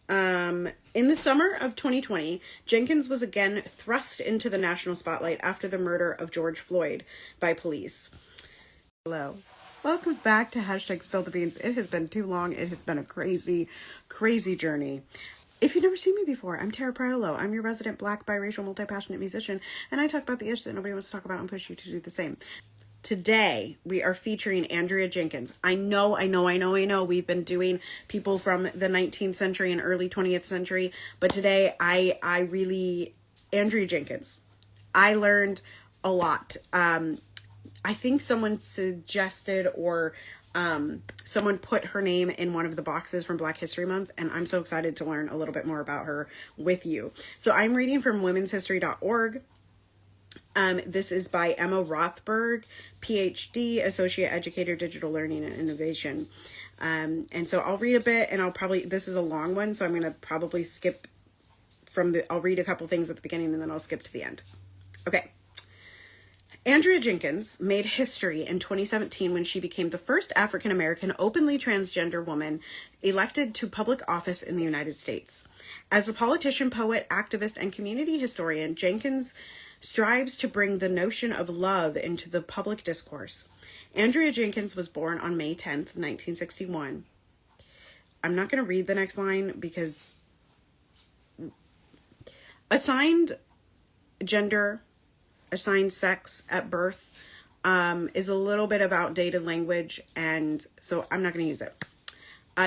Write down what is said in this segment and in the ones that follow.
In the summer of 2020, Jenkins was again thrust into the national spotlight after the murder of George Floyd by police. Hello. Welcome back to Hashtag Spill the Beans. It has been too long. It has been a crazy, crazy journey. If you've never seen me before, I'm Tara Priolo. I'm your resident Black, biracial, multi-passionate musician, and I talk about the issues that nobody wants to talk about and push you to do the same. Today, we are featuring Andrea Jenkins. I know, we've been doing people from the 19th century and early 20th century, but today, Andrea Jenkins. I learned a lot. I think someone suggested or someone put her name in one of the boxes from Black History Month, and I'm so excited to learn a little bit more about her with you. So I'm reading from womenshistory.org. This is by Emma Rothberg, PhD, Associate Educator, Digital Learning and Innovation. And so I'll read a bit, and this is a long one, so I'm going to probably skip I'll read a couple things at the beginning, and then I'll skip to the end. Okay. Andrea Jenkins made history in 2017 when she became the first African-American openly transgender woman elected to public office in the United States. As a politician, poet, activist, and community historian, Jenkins strives to bring the notion of love into the public discourse. Andrea Jenkins was born on May 10th, 1961. I'm not going to read the next line because assigned gender, assigned sex at birth is a little bit of outdated language, and so I'm not going to use it.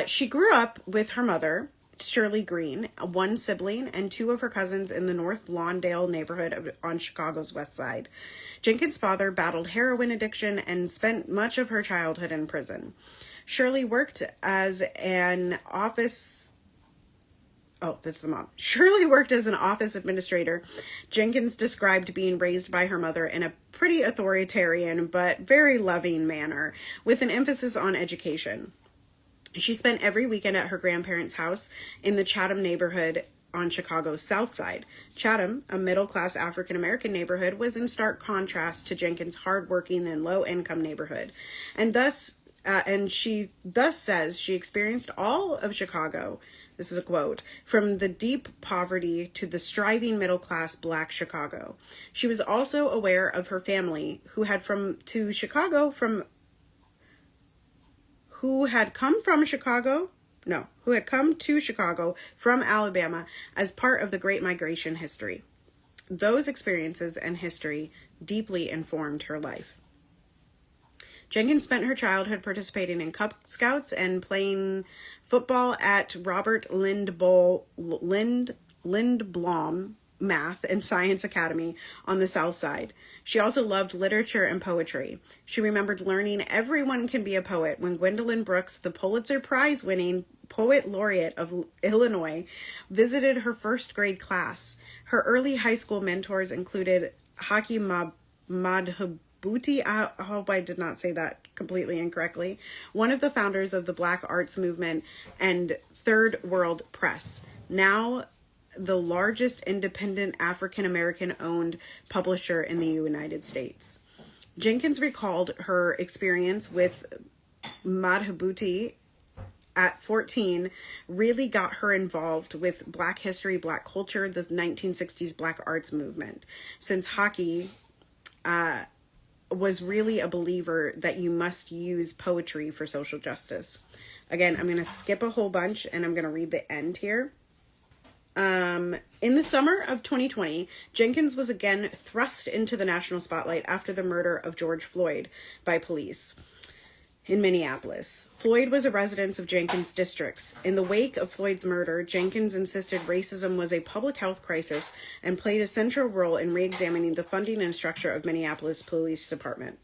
She grew up with her mother, Shirley Green, one sibling, and two of her cousins in the North Lawndale neighborhood on Chicago's West Side. Jenkins' father battled heroin addiction and spent much of her childhood in prison. Shirley worked as an office... Oh, that's the mom. Shirley worked as an office administrator. Jenkins described being raised by her mother in a pretty authoritarian but very loving manner, with an emphasis on education. She spent every weekend at her grandparents' house in the Chatham neighborhood on Chicago's South Side. Chatham, a middle-class African-American neighborhood, was in stark contrast to Jenkins' hard-working and low-income neighborhood. And she thus says she experienced all of Chicago. This is a quote, from the deep poverty to the striving middle-class Black Chicago. She was also aware of her family who had come to Chicago from Alabama as part of the Great Migration history. Those experiences and history deeply informed her life. Jenkins spent her childhood participating in Cub Scouts and playing football at Robert Lindblom Math and Science Academy on the South Side. She also loved literature and poetry. She remembered learning everyone can be a poet when Gwendolyn Brooks, the Pulitzer Prize-winning poet laureate of Illinois, visited her first grade class. Her early high school mentors included Haki Madhubuti, I hope I did not say that completely incorrectly, one of the founders of the Black Arts Movement, and Third World Press, now the largest independent African-American owned publisher in the United States. Jenkins recalled her experience with Madhubuti at 14 really got her involved with Black history, Black culture, the 1960s Black Arts Movement, since Haki was really a believer that you must use poetry for social justice. Again, I'm going to skip a whole bunch and I'm going to read the end here. In the summer of 2020, Jenkins was again thrust into the national spotlight after the murder of George Floyd by police in Minneapolis. Floyd was a resident of Jenkins' districts. In the wake of Floyd's murder, Jenkins insisted racism was a public health crisis and played a central role in re-examining the funding and structure of Minneapolis Police Department.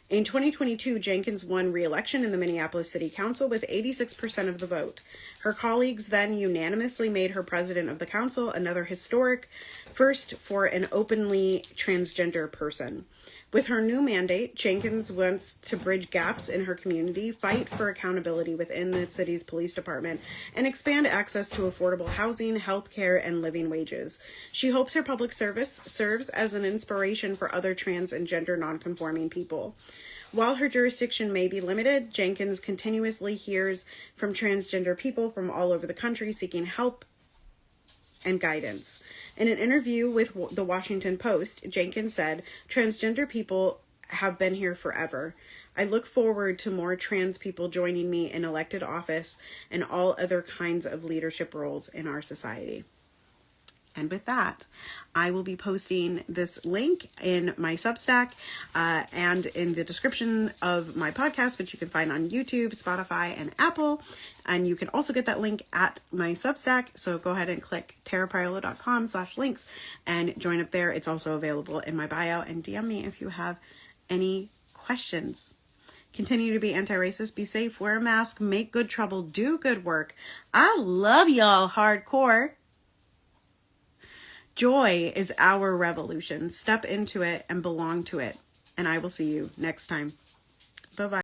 In 2022, Jenkins won re-election in the Minneapolis City Council with 86% of the vote. Her colleagues then unanimously made her president of the council, another historic first for an openly transgender person. With her new mandate, Jenkins wants to bridge gaps in her community, fight for accountability within the city's police department, and expand access to affordable housing, health care, and living wages. She hopes her public service serves as an inspiration for other trans and gender nonconforming people. While her jurisdiction may be limited, Jenkins continuously hears from transgender people from all over the country seeking help and guidance. In an interview with the Washington Post, Jenkins said, "Transgender people have been here forever. I look forward to more trans people joining me in elected office and all other kinds of leadership roles in our society." And with that, I will be posting this link in my Substack and in the description of my podcast, which you can find on YouTube, Spotify, and Apple. And you can also get that link at my Substack. So go ahead and click taraparlo.com/links and join up there. It's also available in my bio, and DM me if you have any questions. Continue to be anti-racist, be safe, wear a mask, make good trouble, do good work. I love y'all hardcore. Joy is our revolution. Step into it and belong to it. And I will see you next time. Bye-bye.